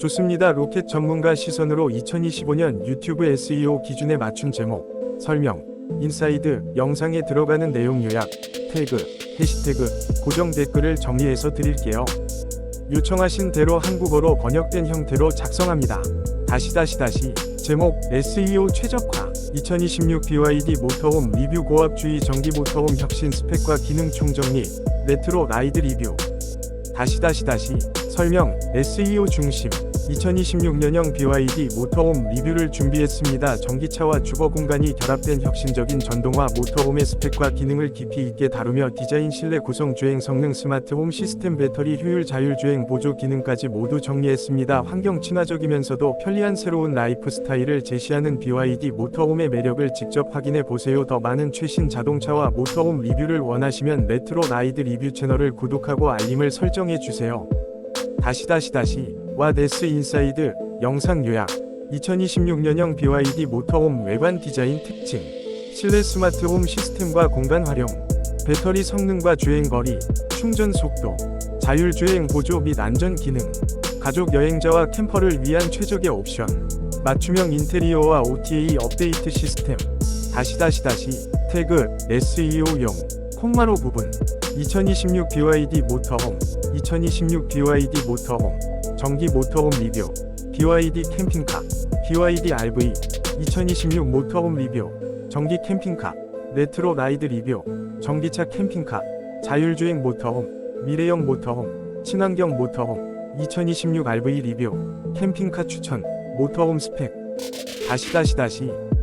좋습니다. 로켓 전문가 시선으로 2025년 유튜브 SEO 기준에 맞춘 제목, 설명, 인사이드, 영상에 들어가는 내용 요약, 태그, 해시태그, 고정 댓글을 정리해서 드릴게요. 요청하신 대로 한국어로 번역된 형태로 작성합니다. 제목, SEO 최적화 2026 BYD 모터홈 리뷰 고압주의 전기 모터홈 혁신 스펙과 기능 총정리 레트로 라이드 리뷰 설명, SEO 중심 2026년형 BYD 모터홈 리뷰를 준비했습니다. 전기차와 주거 공간이 결합된 혁신적인 전동화 모터홈의 스펙과 기능을 깊이 있게 다루며 디자인, 실내 구성, 주행 성능, 스마트 홈 시스템, 배터리 효율, 자율주행 보조 기능까지 모두 정리했습니다. 환경 친화적이면서도 편리한 새로운 라이프 스타일을 제시하는 BYD 모터홈의 매력을 직접 확인해 보세요. 더 많은 최신 자동차와 모터홈 리뷰를 원하시면 레트로 라이드 리뷰 채널을 구독하고 알림을 설정해 주세요. 와 데스 인사이드 영상 요약 2026년형 BYD 모터홈 외관 디자인 특징 실내 스마트 홈 시스템과 공간 활용 배터리 성능과 주행거리 충전 속도 자율주행 보조 및 안전 기능 가족 여행자와 캠퍼를 위한 최적의 옵션 맞춤형 인테리어와 OTA 업데이트 시스템 태그 SEO용 콩마로 부분 2026 BYD 모터홈 2026 BYD 모터홈 전기 모터홈 리뷰 BYD 캠핑카 BYD RV 2026 모터홈 리뷰 전기 캠핑카 레트로 라이드 리뷰 전기차 캠핑카 자율주행 모터홈 미래형 모터홈 친환경 모터홈 2026 RV 리뷰 캠핑카 추천 모터홈 스펙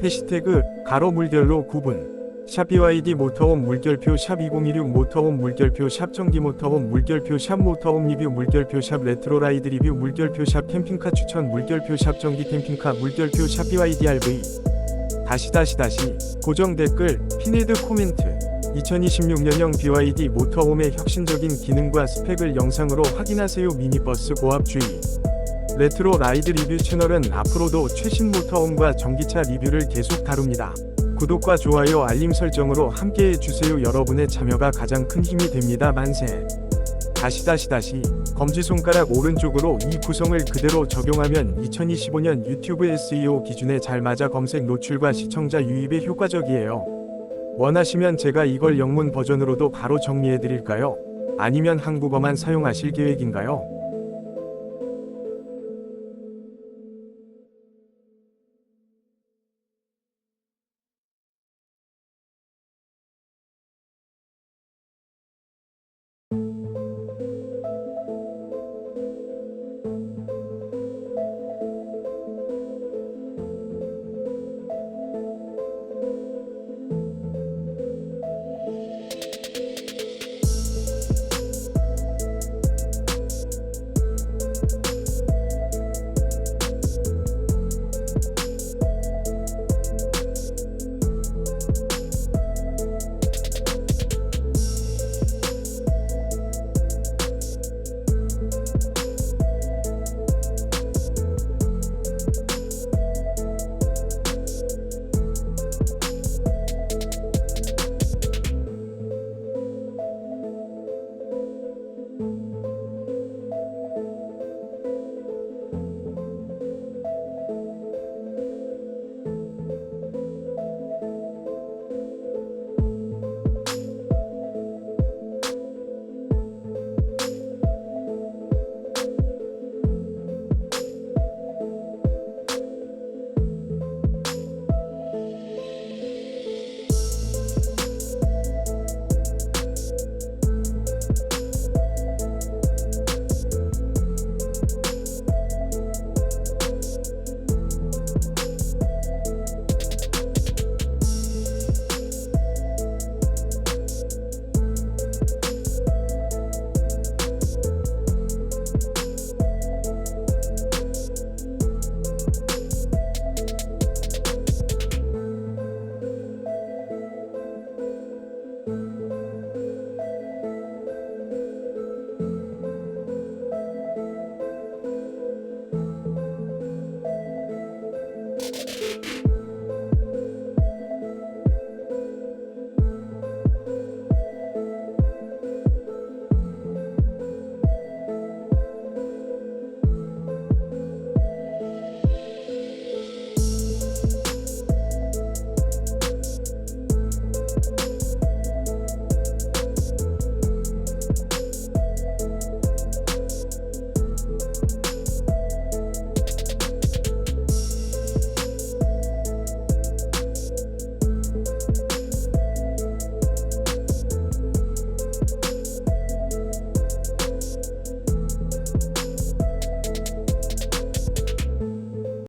해시태그 가로 물결로 구분 샵 BYD 모터홈 물결표 샵 2026 모터홈 물결표 샵 전기 모터홈 물결표 샵 모터홈 리뷰 물결표 샵 레트로 라이드 리뷰 물결표 샵 캠핑카 추천 물결표 샵 전기 캠핑카 물결표 샵 BYD RV 고정 댓글 피니드 코멘트 2026년형 BYD 모터홈의 혁신적인 기능과 스펙을 영상으로 확인하세요. 미니버스 고압주의 레트로 라이드 리뷰 채널은 앞으로도 최신 모터홈과 전기차 리뷰를 계속 다룹니다. 구독과 좋아요 알림 설정으로 함께해 주세요. 여러분의 참여가 가장 큰 힘이 됩니다. 만세. 검지손가락 오른쪽으로 이 구성을 그대로 적용하면 2025년 유튜브 SEO 기준에 잘 맞아 검색 노출과 시청자 유입에 효과적이에요. 원하시면 제가 이걸 영문 버전으로도 바로 정리해 드릴까요? 아니면 한국어만 사용하실 계획인가요?